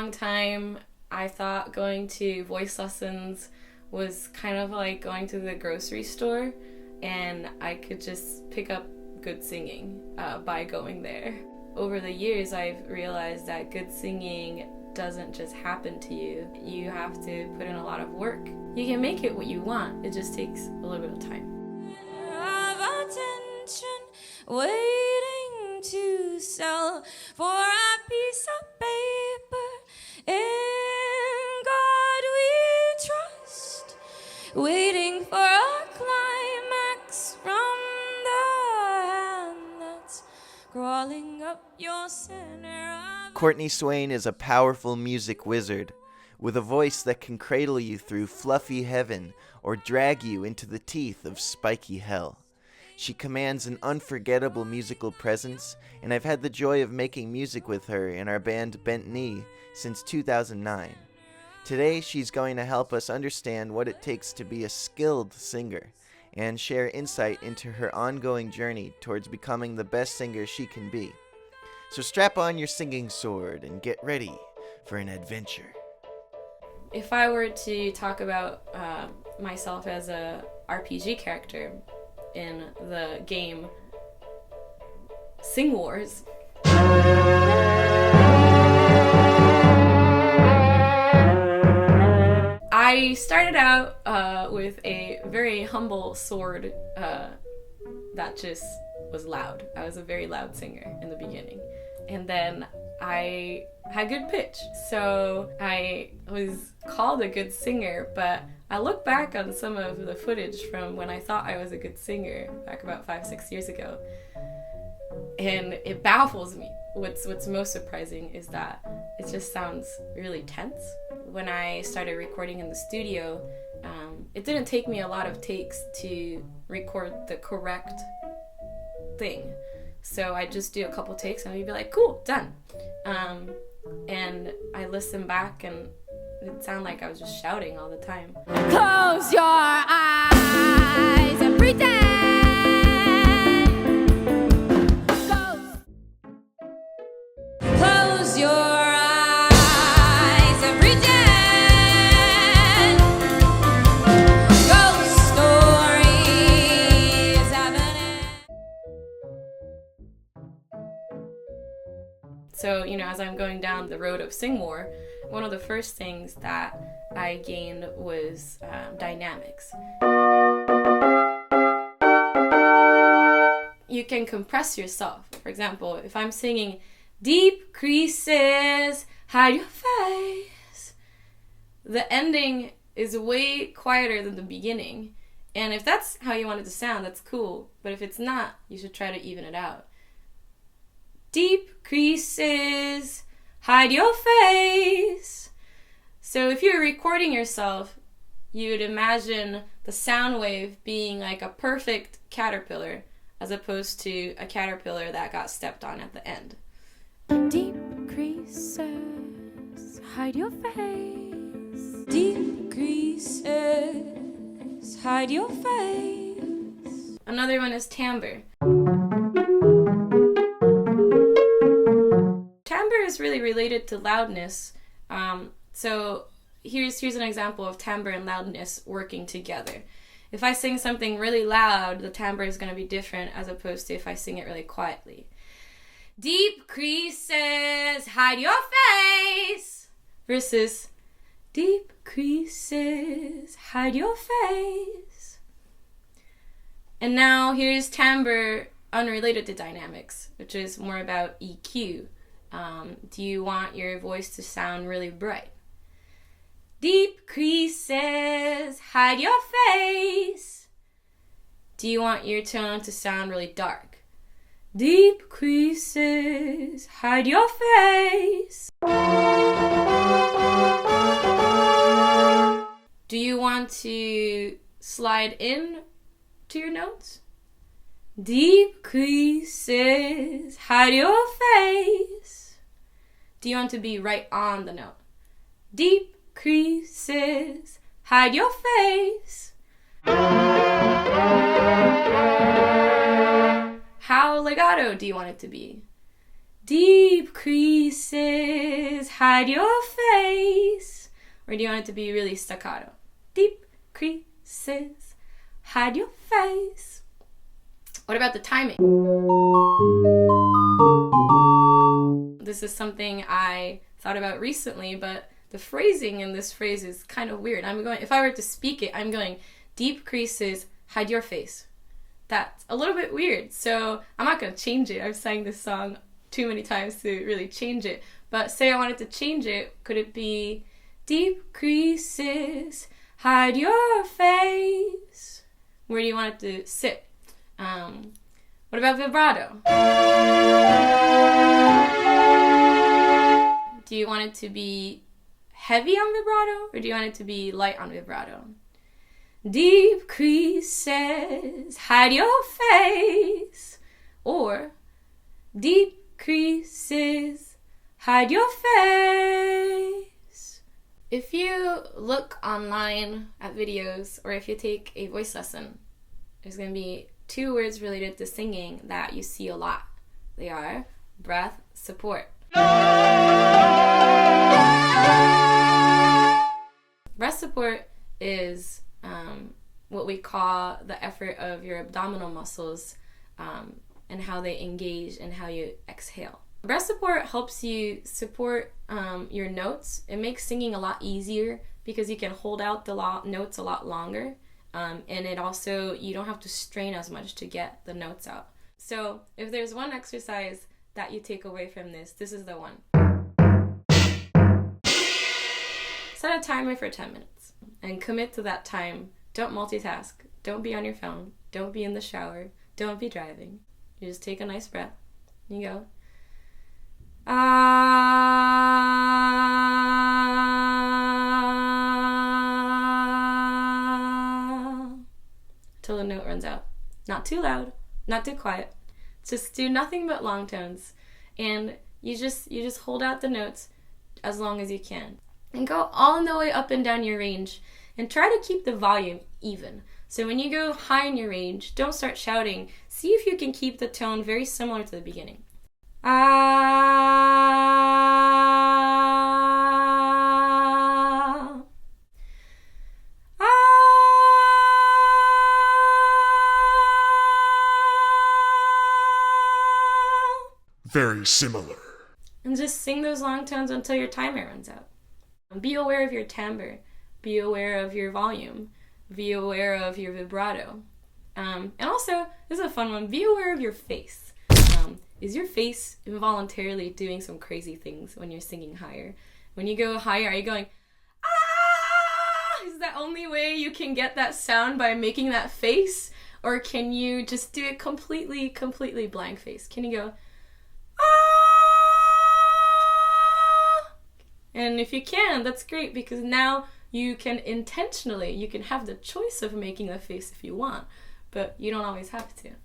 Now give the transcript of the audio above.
long time, I thought going to voice lessons was kind of like going to the grocery store, and I could just pick up good singing by going there. Over the years, I've realized that good singing doesn't just happen to you. You have to put in a lot of work. You can make it what you want. It just takes a little bit of time. Of attention, waiting to sell for a piece of paper. In God we trust, waiting for a climax from the hand that's crawling up your center. Courtney Swain is a powerful music wizard with a voice that can cradle you through fluffy heaven or drag you into the teeth of spiky hell. She commands an unforgettable musical presence, and I've had the joy of making music with her in our band Bent Knee since 2009. Today, she's going to help us understand what it takes to be a skilled singer and share insight into her ongoing journey towards becoming the best singer she can be. So strap on your singing sword and get ready for an adventure. If I were to talk about myself as a RPG character in the game Sing Wars, I started out with a very humble sword that just was loud. I was a very loud singer in the beginning. And then I had good pitch. So I was called a good singer, but I look back on some of the footage from when I thought I was a good singer back about 5-6 years ago, and it baffles me. What's most surprising is that it just sounds really tense. When I started recording in the studio, it didn't take me a lot of takes to record the correct thing. So I'd just do a couple takes and I'd be like, cool, done. And I listened back and it sounded like I was just shouting all the time. Close your eyes and pretend. Close your eyes and pretend. Ghost stories have an end. So, as I'm going down the road of Sing More, one of the first things that I gained was dynamics. You can compress yourself. For example, if I'm singing deep creases, hide your face, the ending is way quieter than the beginning. And if that's how you want it to sound, that's cool. But if it's not, you should try to even it out. Deep creases, hide your face. So if you're recording yourself, you'd imagine the sound wave being like a perfect caterpillar as opposed to a caterpillar that got stepped on at the end. Deep creases, hide your face. Deep creases, hide your face. Another one is timbre. Timbre is really related to loudness. So here's an example of timbre and loudness working together. If I sing something really loud, the timbre is going to be different as opposed to if I sing it really quietly. Deep creases, hide your face. Versus deep creases, hide your face. And now here's timbre unrelated to dynamics, which is more about EQ. Do you want your voice to sound really bright? Deep creases, hide your face. Do you want your tone to sound really dark? Deep creases, hide your face. Do you want to slide in to your notes? Deep creases, hide your face. Do you want to be right on the note? Deep creases, hide your face. How legato do you want it to be? Deep creases, hide your face. or do you want it to be really staccato? Deep creases hide your face. What about the timing? This is something I thought about recently, but the phrasing in this phrase is kind of weird. If I were to speak it, I'm going deep creases hide your face. That's a little bit weird, so I'm not going to change it. I've sang this song too many times to really change it. But say I wanted to change it, could it be deep creases hide your face? Where do you want it to sit? What about vibrato? Do you want it to be heavy on vibrato, or do you want it to be light on vibrato? Deep creases hide your face, or deep creases hide your face. If you look online at videos, or if you take a voice lesson, there's going to be 2 words related to singing that you see a lot. They are breath support. Breath support is what we call the effort of your abdominal muscles and how they engage and how you exhale. Breath support helps you support your notes. It makes singing a lot easier because you can hold out the notes a lot longer. And it also, you don't have to strain as much to get the notes out. So if there's one exercise that you take away from this is the one. Set a timer for 10 minutes and commit to that time. Don't multitask. Don't be on your phone. Don't be in the shower. Don't be driving. You just take a nice breath. You go. Till the note runs out. Not too loud, not too quiet. Just do nothing but long tones, and you just hold out the notes as long as you can, and go all the way up and down your range, and try to keep the volume even. So when you go high in your range, don't start shouting. See if you can keep the tone very similar to the beginning. Very similar. And just sing those long tones until your timer runs out. Be aware of your timbre. Be aware of your volume. Be aware of your vibrato. And also, this is a fun one, be aware of your face. Is your face involuntarily doing some crazy things when you're singing higher? When you go higher, are you going, ah? Is that only way you can get that sound, by making that face? Or can you just do it completely blank face? Can you go, ah? And if you can, that's great, because now you can intentionally, you can have the choice of making a face if you want, but you don't always have to.